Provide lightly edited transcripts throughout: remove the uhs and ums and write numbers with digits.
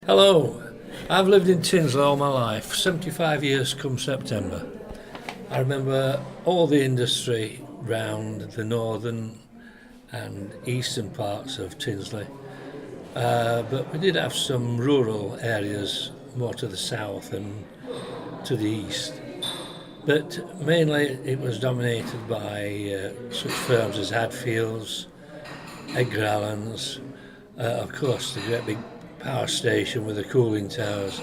Hello, I've lived in Tinsley all my life, 75 years come September. I remember all the industry round the northern and eastern parts of Tinsley, but we did have some rural areas more to the south and to the east. But mainly it was dominated by such firms as Hadfields, Edgar Allen's, of course the great big power station with the cooling towers,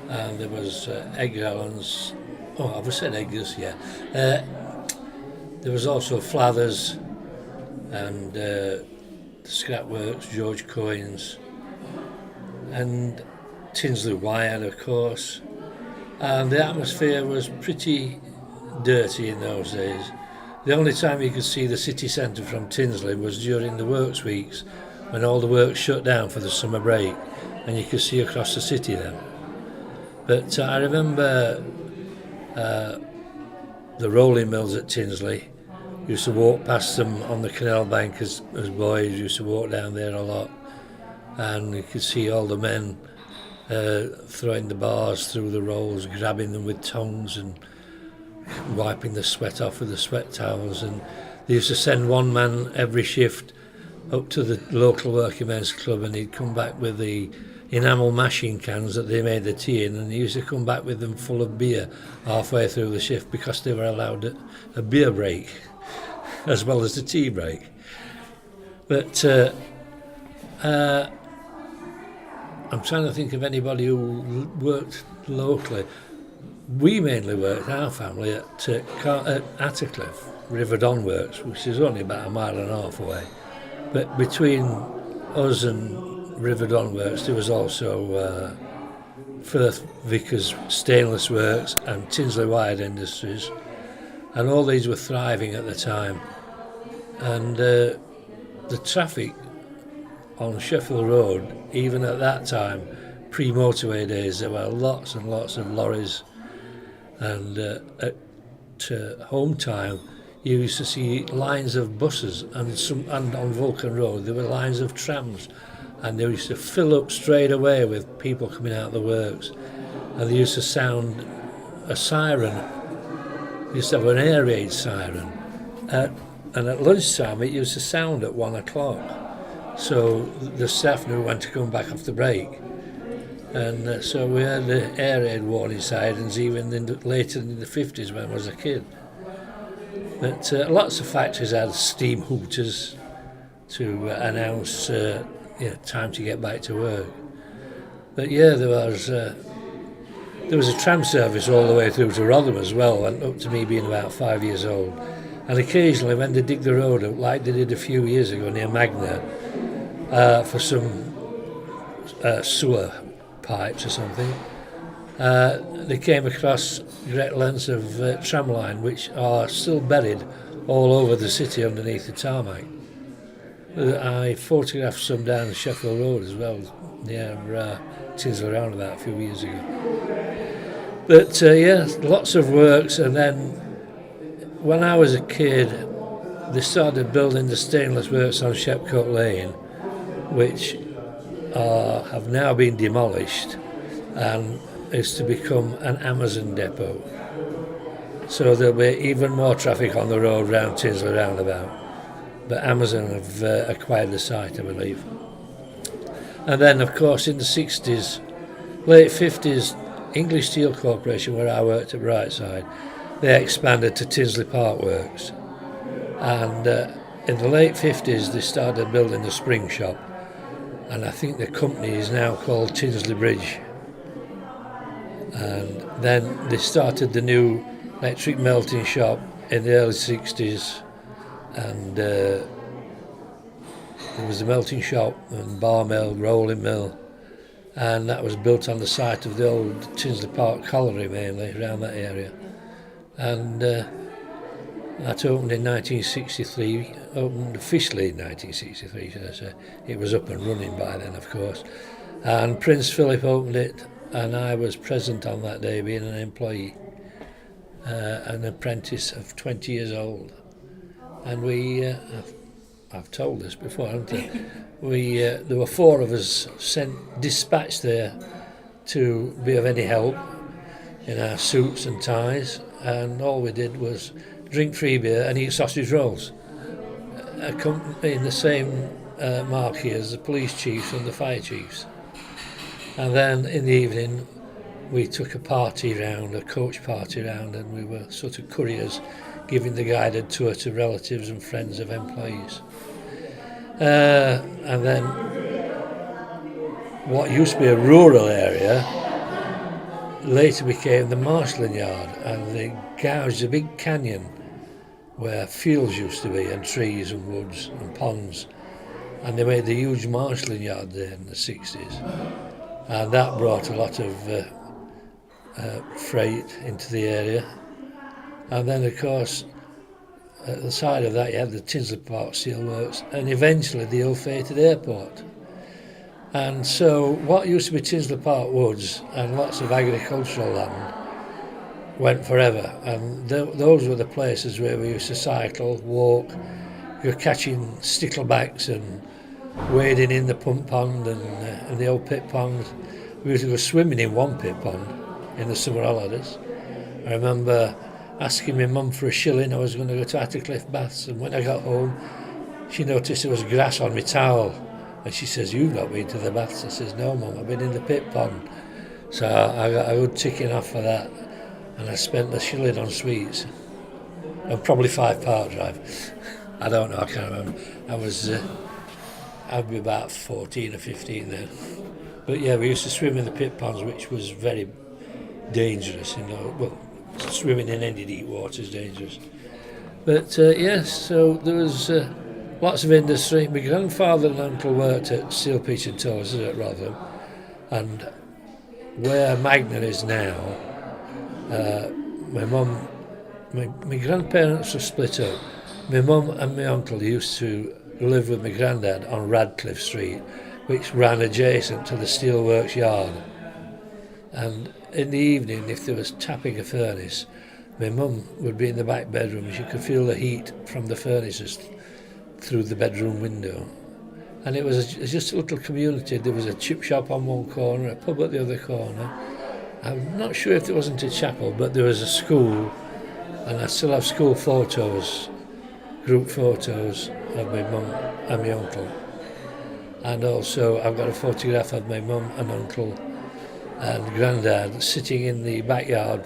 and there was Edgar Allen's. Oh, I've said Edgar's, yeah. There was also Flathers and the Scrap Works, George Coyne's, and Tinsley Wire, of course. And the atmosphere was pretty dirty in those days. The only time you could see the city centre from Tinsley was during the works weeks, when all the works shut down for the summer break, and you could see across the city then. But I remember the rolling mills at Tinsley. Used to walk past them on the canal bank as boys. Used to walk down there a lot, and you could see all the men throwing the bars through the rolls, grabbing them with tongs and wiping the sweat off with the sweat towels. And they used to send one man every shift up to the local working men's club, and he'd come back with the enamel mashing cans that they made the tea in, and he used to come back with them full of beer halfway through the shift, because they were allowed a beer break as well as the tea break. But I'm trying to think of anybody who worked locally. We mainly worked, our family, at Attercliffe, River Don Works, which is only about a mile and a half away. But between us and River Don Works, there was also Firth Vickers Stainless Works and Tinsley Wire Industries, and all these were thriving at the time. And the traffic on Sheffield Road, even at that time, pre-motorway days, there were lots and lots of lorries, and at home time you used to see lines of buses, and on Vulcan Road there were lines of trams, and they used to fill up straight away with people coming out of the works, and they used to sound a siren. They used to have an air raid siren, and at lunchtime it used to sound at 1 o'clock, so the staff knew when to come back off the break. And so we had the air raid warning sirens even later in the 50s when I was a kid. But lots of factories had steam hooters to announce time to get back to work. But yeah, there was a tram service all the way through to Rotherham as well, and up to me being about 5 years old. And occasionally when they dig the road up, like they did a few years ago near Magna, for some sewer pipes or something, they came across great lengths of tram line which are still buried all over the city underneath the tarmac. I photographed some down Sheffield Road as well, near Tinsley Roundabout a few years ago. But yeah, lots of works. And then when I was a kid, they started building the stainless works on Shepcote Lane, which have now been demolished and is to become an Amazon depot. So there'll be even more traffic on the road round Tinsley Roundabout. But Amazon have acquired the site, I believe. And then, of course, in the 60s, late 50s, English Steel Corporation, where I worked at Brightside, they expanded to Tinsley Park Works. And in the late 50s, they started building the spring shop. And I think the company is now called Tinsley Bridge. And then they started the new electric melting shop in the early 60s. And there was a melting shop and bar mill, rolling mill, and that was built on the site of the old Tinsley Park Colliery, mainly around that area. And that opened in 1963, opened officially in 1963, should I say. It was up and running by then, of course. And Prince Philip opened it, and I was present on that day, being an employee, an apprentice of 20 years old. And we I've told this before, haven't I? There were 4 of us dispatched there to be of any help in our suits and ties, and all we did was drink free beer and eat sausage rolls, in the same marquee as the police chiefs and the fire chiefs. And then in the evening we took a coach party round, and we were sort of couriers giving the guided tour to relatives and friends of employees. And then what used to be a rural area later became the marshalling yard, and they gouged a big canyon where fields used to be, and trees and woods and ponds, and they made the huge marshalling yard there in the 60s, and that brought a lot of freight into the area. And then of course at the side of that you had the Tinsley Park Steelworks, and eventually the ill-fated airport. And so what used to be Tinsley Park Woods and lots of agricultural land went forever, and those were the places where we used to cycle, walk. You were catching sticklebacks and wading in the pump pond and the old pit pond. We used to go swimming in one pit pond in the summer holidays. I remember asking my mum for a shilling. I was going to go to Attercliffe Baths, and when I got home she noticed there was grass on my towel, and she says, "You've not been to the baths?" I says, "No mum, I've been in the pit pond." So I got a good ticking off for that, and I spent the shilling on sweets and probably 5 Park Drive. I don't know, I can't remember. I'd be about 14 or 15 then. But yeah, we used to swim in the pit ponds, which was very dangerous, well, swimming in any deep water is dangerous. But yes, so there was lots of industry. My grandfather and uncle worked at Steel Pitch and Toes at Rotherham, and where Magna is now, my grandparents were split up. My mum and my uncle used to live with my granddad on Radcliffe Street, which ran adjacent to the steelworks yard. And in the evening, if there was tapping a furnace, my mum would be in the back bedroom and she could feel the heat from the furnaces through the bedroom window. And it was just a little community. There was a chip shop on one corner, a pub at the other corner. I'm not sure if there wasn't a chapel, but there was a school, and I still have school photos, group photos of my mum and my uncle. And also I've got a photograph of my mum and uncle and granddad sitting in the backyard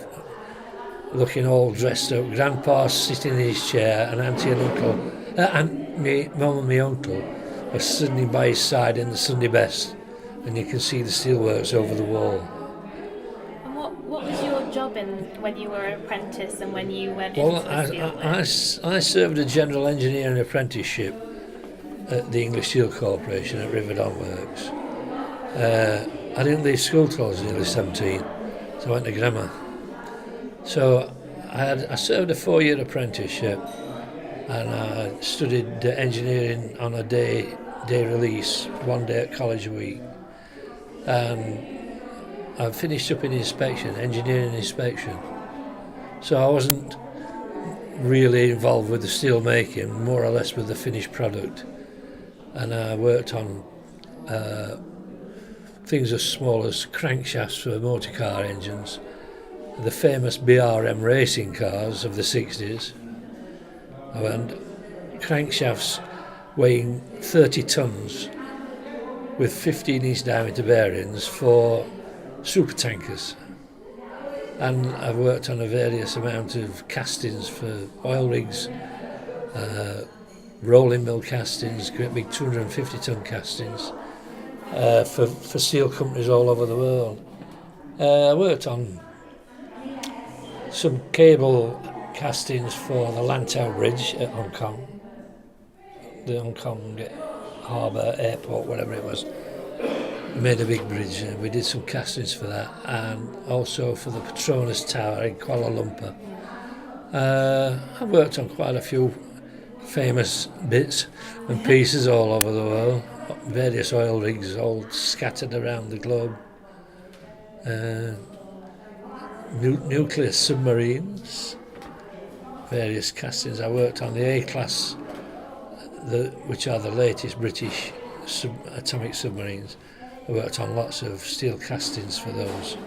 looking all dressed up. Grandpa sitting in his chair, and auntie and uncle, and my mum and my uncle were sitting by his side in the Sunday best, and you can see the steelworks over the wall. And what was your job when you were an apprentice and when you went Well, into the steelworks? I served a general engineering apprenticeship at the English Steel Corporation at Riverdon Works. I didn't leave school till I was nearly 17, so I went to grammar. So I served a 4-year apprenticeship, and I studied engineering on a day release, 1 day at college a week. And I finished up in inspection, engineering inspection. So I wasn't really involved with the steel making, more or less with the finished product. And I worked on things as small as crankshafts for motor car engines, the famous BRM racing cars of the 60s, and crankshafts weighing 30 tons with 15-inch diameter bearings for supertankers. And I've worked on a various amount of castings for oil rigs, rolling mill castings, great big 250-ton castings for steel companies all over the world. I worked on some cable castings for the Lantau Bridge at Hong Kong, the Hong Kong harbour, airport, whatever it was. We made a big bridge, and we did some castings for that, and also for the Petronas Tower in Kuala Lumpur. I've worked on quite a few famous bits and pieces all over the world, various oil rigs all scattered around the globe. Nuclear submarines, various castings. I worked on the A-class which are the latest British atomic submarines. I worked on lots of steel castings for those.